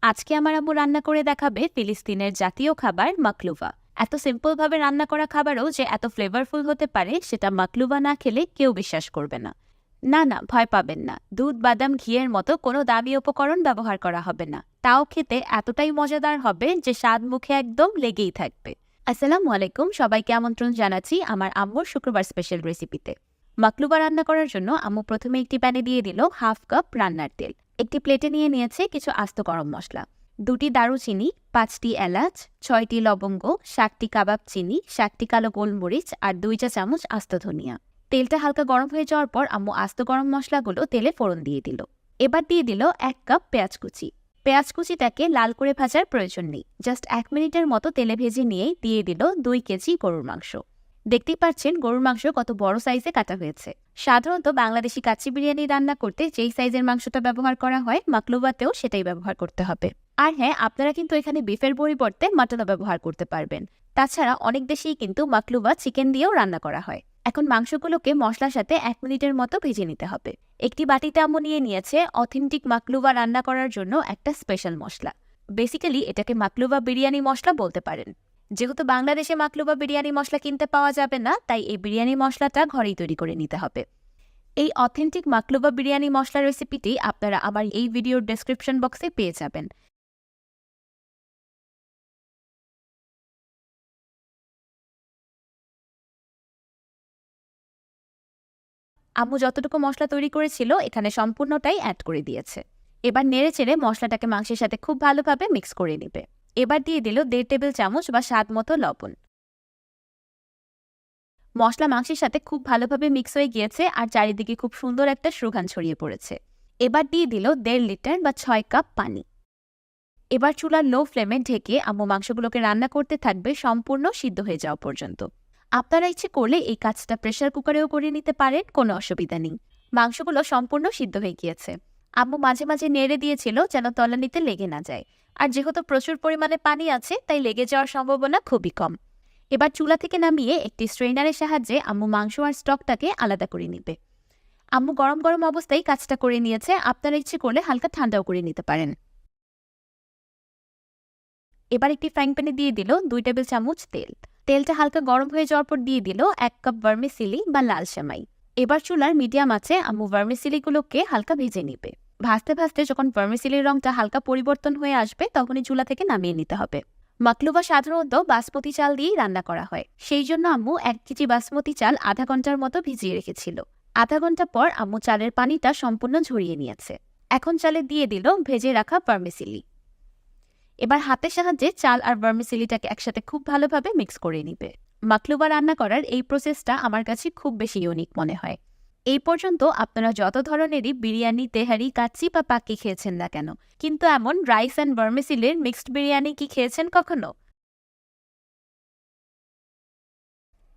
আজকে আমার আম্মু রান্না করে দেখাবে ফিলিস্তিনের জাতীয় খাবার মাকলুভা। এত সিম্পল ভাবে রান্না করা খাবারও যে এত ফ্লেভারফুল হতে পারে সেটা মাকলুভা না খেলে কেউ বিশ্বাস করবে না। না না, ভয় পাবেন না, দুধ বাদাম ঘিয়ের মতো কোনো দামি উপকরণ ব্যবহার করা হবে না, তাও খেতে এতটাই মজাদার হবে যে স্বাদ মুখে একদম লেগেই থাকবে। আসসালামু আলাইকুম, সবাইকে আমন্ত্রণ জানাচ্ছি আমার আম্মুর শুক্রবার স্পেশাল রেসিপিতে। মাকলুভা রান্না করার জন্য আম্মু প্রথমে একটি প্যানে দিয়ে দিল হাফ কাপ রান্নার তেল। একটি প্লেটে নিয়ে নিয়েছে কিছু আস্ত গরম মশলা, 2টি দারুচিনি, 5টি এলাচ, 6টি লবঙ্গ, 7টি কাবাব চিনি, 7টি কালো গোলমরিচ আর 2 চা চামচ আস্ত ধনিয়া। তেলটা হালকা গরম হয়ে যাওয়ার পর আম্মু আস্ত গরম মশলাগুলো তেলে ফোড়ন দিয়ে দিল। এবার দিয়ে দিল 1 কাপ পেঁয়াজ কুচি। পেঁয়াজ কুচিটাকে লাল করে ভাজার প্রয়োজন নেই, জাস্ট 1 মিনিটের মতো তেলে ভেজে নিয়েই দিয়ে দিল 2 কেজি গরুর মাংস। দেখতেই পাচ্ছেন গরুর মাংস কত বড় সাইজে কাটা হয়েছে। সাধারণত বাংলাদেশি কাচ্চি বিরিয়ানি রান্না করতে যেই সাইজের মাংসটা ব্যবহার করা হয় মাকলুভাতেও সেটাই ব্যবহার করতে হবে। আর হ্যাঁ, আপনারা কিন্তু এখানে বিফের পরিবর্তে মাটনও ব্যবহার করতে পারবেন। তাছাড়া অনেক দেশেই কিন্তু মাকলুভা চিকেন দিয়েও রান্না করা হয়। এখন মাংসগুলোকে মশলার সাথে 1 মিনিটের মতো ভেজে নিতে হবে। একটি বাটিতে আম্মু নিয়ে নিয়েছে অথেন্টিক মাকলুভা রান্না করার জন্য একটা স্পেশাল মশলা। বেসিক্যালি এটাকে মাকলুভা বিরিয়ানি মশলা বলতে পারেন। যেহেতু বাংলাদেশে মাকলুভা বিরিয়ানি মশলা কিনতে পাওয়া যাবে না, তাই এই বিরিয়ানি মশলাটা ঘরেই তৈরি করে নিতে হবে। এই অথেন্টিক মাকলুভা বিরিয়ানি মশলা রেসিপিটি আপনারা আমার এই ভিডিওর ডেসক্রিপশন বক্সে পেয়ে যাবেন। আম্মু যতটুকু মশলা তৈরি করেছিল এখানে সম্পূর্ণটাই অ্যাড করে দিয়েছে। এবার নেড়ে চেড়ে মশলাটাকে মাংসের সাথে খুব ভালোভাবে মিক্স করে নেবে। এবার দিয়ে দিল 1.5 টেবিল চামচ বা স্বাদ মতো লবণ। মশলা মাংসের সাথে খুব ভালোভাবে মিক্স হয়ে গিয়েছে আর চারিদিকে খুব সুন্দর একটা সুগন্ধ ছড়িয়ে পড়েছে। এবার দিয়ে দিল 1.5 লিটার বা 6 কাপ পানি। এবার চুলার লো ফ্লেমে ঢেকে আম্মু মাংসগুলোকে রান্না করতে থাকবে সম্পূর্ণ সিদ্ধ হয়ে যাওয়া পর্যন্ত। আপনারা ইচ্ছে করলে এই কাজটা প্রেসার কুকারেও করে নিতে পারেন, কোনো অসুবিধা নেই। মাংসগুলো সম্পূর্ণ সিদ্ধ হয়ে গিয়েছে। আম্মু মাঝে মাঝে নেড়ে দিয়েছিল যেন তলানিতে লেগে না যায়। আর যেহেতু প্রচুর পরিমাণে পানি আছে তাই লেগে যাওয়ার সম্ভাবনা খুবই কম। এবার চুলা থেকে নামিয়ে একটি স্ট্রেনারের সাহায্যে আম্মু মাংস আর স্টকটাকে আলাদা করে নিবে। আম্মু গরম গরম অবস্থায় কাজটা করে নিয়েছে, আপনারা ইচ্ছে করলে হালকা ঠান্ডাও করে নিতে পারেন। এবার একটি ফ্রাইং প্যানে দিয়ে দিল 2 টেবিল চামচ তেল। তেলটা হালকা গরম হয়ে যাওয়ার পর দিয়ে দিল 1 কাপ ভার্মিসেলি বা লাল সেমাই। এবার চুলার মিডিয়াম আছে আম্মু ভার্মিসেলিগুলোকে হালকা ভেজে নিবে। ভাজতে ভাজতে যখন ভার্মিসেলির রংটা হালকা পরিবর্তন হয়ে আসবে তখনই চুলা থেকে নামিয়ে নিতে হবে। মাকলুভা সাধারণত বাসমতি চাল দিয়েই রান্না করা হয়, সেই জন্য আম্মু 1 কেজি বাসমতি চাল আধা ঘন্টার মতো ভিজিয়ে রেখেছিল। আধা ঘন্টা পর আম্মু চালের পানিটা সম্পূর্ণ ঝরিয়ে নিয়েছে। এখন চালে দিয়ে দিল ভেজে রাখা ভার্মিসেলি। এবার হাতের সাহায্যে চাল আর ভার্মিসেলিটাকে একসাথে খুব ভালোভাবে মিক্স করে নিবে। মাকলুভা রান্না করার এই প্রসেসটা আমার কাছে খুব বেশি ইউনিক মনে হয়। এই পর্যন্ত আপনারা যত ধরনেরই বিরিয়ানি, তেহারি, কাচ্চি বা পাক্কি খেয়েছেন না কেন, কিন্তু এমন রাইস অ্যান্ড ভার্মিসেলির মিক্সড বিরিয়ানি কি খেয়েছেন কখনো?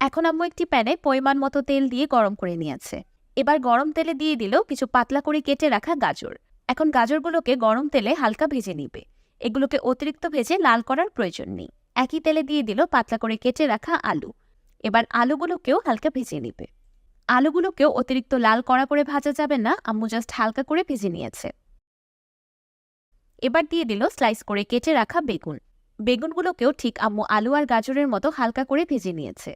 এখন আম্মু একটি প্যানে পরিমাণ মতো তেল দিয়ে গরম করে নিয়েছে। এবার গরম তেলে দিয়ে দিল কিছু পাতলা করে কেটে রাখা গাজর। এখন গাজরগুলোকে গরম তেলে হালকা ভেজে নিবে। এগুলোকে অতিরিক্ত ভেজে লাল করার প্রয়োজন নেই। একই তেলে দিয়ে দিল পাতলা করে কেটে রাখা আলু। এবার আলুগুলোকেও হালকা ভেজে নিবে। আলুগুলোকেও অতিরিক্ত লাল কড়া করে ভাজা যাবে না, আম্মু জাস্ট হালকা করে ভেজে নিয়েছে। এবার দিয়ে দিল স্লাইস করে কেটে রাখা বেগুন। বেগুনগুলোকেও ঠিক আম্মু আলু আর গাজরের মতো হালকা করে ভেজে নিয়েছে।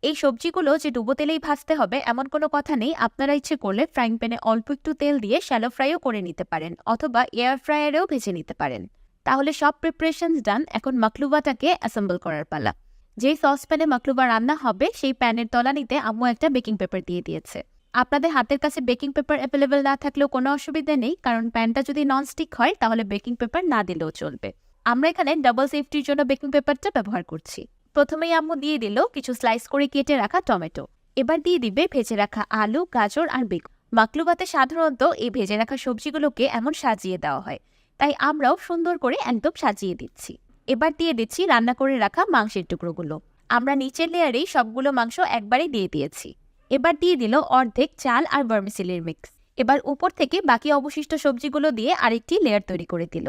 এই সবজিগুলো যে ডুবো তেলেই ভাজতে হবে এমন কোনো কথা নেই, আপনারা ইচ্ছে করলে ফ্রাইং প্যানে অল্প একটু তেল দিয়ে শ্যালো ফ্রাইও করে নিতে পারেন অথবা এয়ার ফ্রায়ারেও ভেজে নিতে পারেন। তাহলে সব প্রিপারেশনস ডান, এখন মাকলুভাটাকে অ্যাসেম্বল করার পালা। যেই সসপ্যানে মাকলুভা রান্না হবে সেই প্যানের তলানিতে আম্মু একটা বেকিং পেপার দিয়ে দিয়েছে। আপনাদের হাতের কাছে বেকিং পেপার অ্যাভেলেবেল না থাকলেও কোনো অসুবিধা নেই, কারণ প্যানটা যদি ননস্টিক হয় তাহলে বেকিং পেপার না দিলেও চলবে। আমরা এখানে ডাবল সেফটির জন্য বেকিং পেপারটা ব্যবহার করছি। প্রথমেই আম্মু দিয়ে দিল কিছু স্লাইস করে কেটে রাখা টমেটো। এবার দিয়ে দিবে ভেজে রাখা আলু, গাজর আর বেগুন। মাকলুভাতে সাধারণত এই ভেজে রাখা সবজিগুলোকে এমন সাজিয়ে দেওয়া হয়, তাই আমরাও সুন্দর করে একদম সাজিয়ে দিচ্ছি। এবার দিয়ে দিচ্ছি রান্না করে রাখা মাংসের টুকরোগুলো। আমরা নিচের লেয়ারেই সবগুলো মাংস একবারে দিয়ে দিয়েছি। এবার দিয়ে দিল অর্ধেক চাল আর ভার্মিসেলির মিক্স। এবার উপর থেকে বাকি অবশিষ্ট সবজিগুলো দিয়ে আরেকটি লেয়ার তৈরি করে দিল।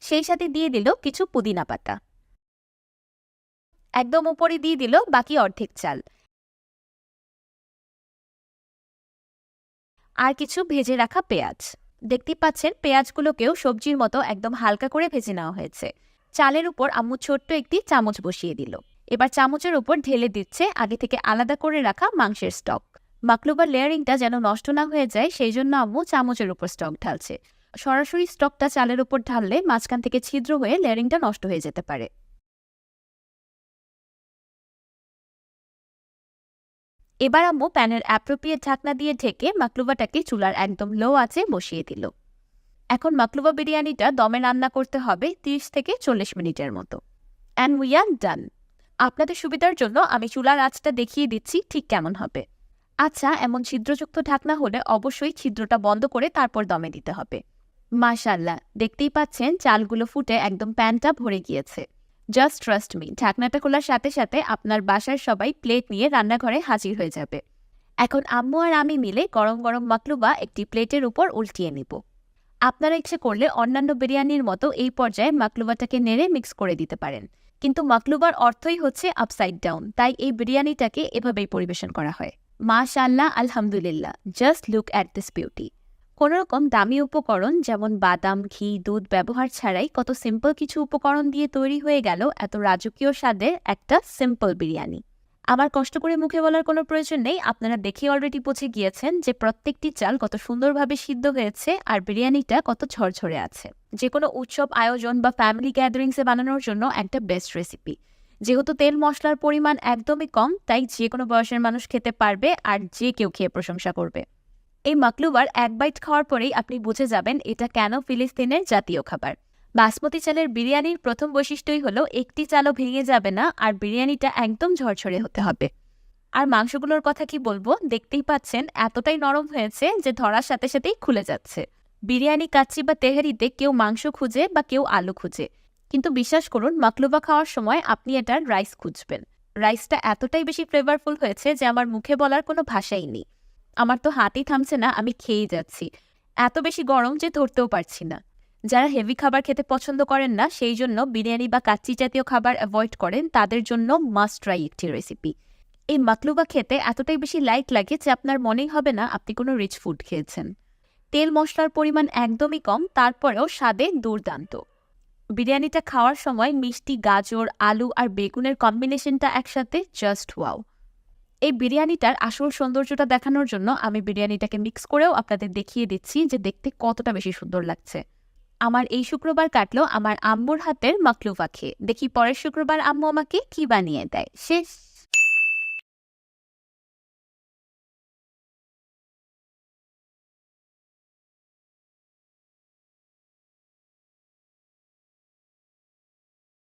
সেই সাথে দিয়ে দিল কিছু পুদিনা পাতা। একদম উপরে দিয়ে দিল বাকি অর্ধেক চাল আর কিছু ভেজে রাখা পেঁয়াজ। দেখতেই পাচ্ছেন পেঁয়াজগুলোকেও সবজির মতো একদম হালকা করে ভেজে নেওয়া হয়েছে। চালের উপর আম্মু ছোট্ট একটি চামচ বসিয়ে দিল। এবার চামচের উপর ঢেলে দিচ্ছে আগে থেকে আলাদা করে রাখা মাংসের স্টক। মাকলুবার লেয়ারিংটা যেন নষ্ট না হয়ে যায় সেই জন্য আম্মু চামচের উপর স্টক ঢালছে। সরাসরি স্টকটা চালের উপর ঢাললে মাঝখান থেকে ছিদ্র হয়ে লেয়ারিংটা নষ্ট হয়ে যেতে পারে। এবার আম্মু প্যানের অ্যাপ্রোপ্রিয়েট ঢাকনা দিয়ে ঢেকে মাকলুবাটাকে চুলার একদম লো আঁচে বসিয়ে দিল। এখন মাকলুবা বিরিয়ানিটা দমে রান্না করতে হবে 30 থেকে 40 মিনিটের মতো। অ্যান্ড উই আর ডান। আপনাদের সুবিধার জন্য আমি চুলার আঁচটা দেখিয়ে দিচ্ছি ঠিক কেমন হবে। আচ্ছা, এমন ছিদ্রযুক্ত ঢাকনা হলে অবশ্যই ছিদ্রটা বন্ধ করে তারপর দমে দিতে হবে। মাশাআল্লাহ, দেখতেই পাচ্ছেন চালগুলো ফুটে একদম প্যানটা ভরে গিয়েছে। জাস্ট ট্রাস্ট মি, ঢাকনাটা খোলার সাথে সাথে আপনার বাসার সবাই প্লেট নিয়ে রান্নাঘরে হাজির হয়ে যাবে। এখন আম্মু আর আমি মিলে গরম গরম মাকলুবা একটি প্লেটের উপর উল্টিয়ে নিব। আপনারা ইচ্ছে করলে অন্যান্য বিরিয়ানির মতো এই পর্যায়ে মাকলুবাটাকে নেড়ে মিক্স করে দিতে পারেন, কিন্তু মাকলুবার অর্থই হচ্ছে আপসাইড ডাউন, তাই এই বিরিয়ানিটাকে এভাবেই পরিবেশন করা হয়। মাশাআল্লাহ, আলহামদুলিল্লাহ, just look at this beauty. কোনোরকম দামি উপকরণ যেমন বাদাম, ঘি, দুধ ব্যবহার ছাড়াই কত সিম্পল কিছু উপকরণ দিয়ে তৈরি হয়ে গেল এত রাজকীয় স্বাদের একটা সিম্পল বিরিয়ানি। আমার কষ্ট করে মুখে বলার কোনো প্রয়োজন নেই, আপনারা দেখে অলরেডি বুঝে গিয়েছেন যে প্রত্যেকটি চাল কত সুন্দরভাবে সিদ্ধ হয়েছে আর বিরিয়ানিটা কত ঝরঝরে আছে। যে কোনো উৎসব আয়োজন বা ফ্যামিলি গ্যাদারিংসে বানানোর জন্য একটা বেস্ট রেসিপি। যেহেতু তেল মশলার পরিমাণ একদমই কম, তাই যে কোনো বয়সের মানুষ খেতে পারবে আর যে কেউ খেয়ে প্রশংসা করবে। এই মাকলুবার এক বাইট খাওয়ার পরেই আপনি বুঝে যাবেন এটা কেন ফিলিস্তিনের জাতীয় খাবার। বাসমতি চালের বিরিয়ানির প্রথম বৈশিষ্ট্যই হলো একটি চালও ভেঙে যাবে না আর বিরিয়ানিটা একদম ঝরঝরে হতে হবে। আর মাংসগুলোর কথা কি বলবো, দেখতেই পাচ্ছেন এতটাই নরম হয়েছে যে ধরার সাথে সাথেই খুলে যাচ্ছে। বিরিয়ানি, কাচ্চি বা তেহারিতে কেউ মাংস খুঁজে বা কেউ আলু খুঁজে, কিন্তু বিশ্বাস করুন মাকলুবা খাওয়ার সময় আপনি এটার রাইস খুঁজবেন। রাইসটা এতটাই বেশি ফ্লেভারফুল হয়েছে যে আমার মুখে বলার কোনো ভাষাই নেই। আমার তো হাতই থামছে না, আমি খেয়েই যাচ্ছি। এত বেশি গরম যে ধরতেও পারছি না। যারা হেভি খাবার খেতে পছন্দ করেন না, সেই জন্য বিরিয়ানি বা কাচ্চি জাতীয় খাবার অ্যাভয়েড করেন, তাদের জন্য মাস্ট ট্রাই একটি রেসিপি। এই মাকলুবা খেতে এতটাই বেশি লাইট লাগে যে আপনার মনেই হবে না আপনি কোনো রিচ ফুড খেয়েছেন। তেল মশলার পরিমাণ একদমই কম, তারপরেও স্বাদে দুর্দান্ত। বিরিয়ানিটা খাওয়ার সময় মিষ্টি, গাজর, আলু আর বেগুনের কম্বিনেশনটা একসাথে জাস্ট ওয়াও। এই বিরিয়ানিটার আসল সৌন্দর্যটা দেখানোর জন্য আমি বিরিয়ানিটাকে মিক্স করেও আপনাদের দেখিয়ে দিচ্ছি যে দেখতে কতটা বেশি সুন্দর লাগছে। আমার এই শুক্রবার কাটলো আমার আম্মুর হাতের মাকলুবা খেয়ে। দেখি পরের শুক্রবার আম্মু আমাকে কি বানিয়ে দেয়। শেষ।